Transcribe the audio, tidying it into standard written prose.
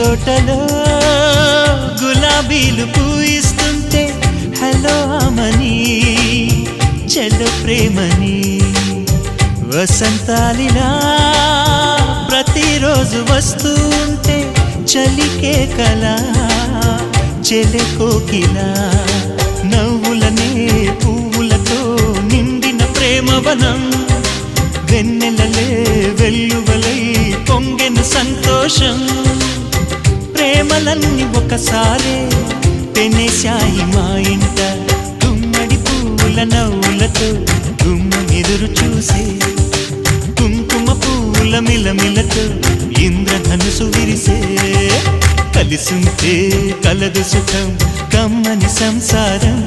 తోటలో గులాబీలు పూయిస్తుంటే హలో అమని చెల్లు ప్రేమని వసంతాలిలా ప్రతిరోజు వస్తుంటే చలికే కలా చెలె కోకిలా నవ్వులనే పువ్వులతో నిండిన ప్రేమవనం వెన్నెలలే వెల్లువలై పొంగెను సంతోషం ప్రేమలన్నీ ఒకసారే పెనేశాయి మా ఇంట గుమ్మడి పువ్వుల నవ్వులతో గుమ్మెదురు చూసే కుంకుమ పువ్వుల మిలమిలతో ఇంద్రధనుసు విరిసే కలిసుంటే కలదు సుఖం కమ్మని సంసారం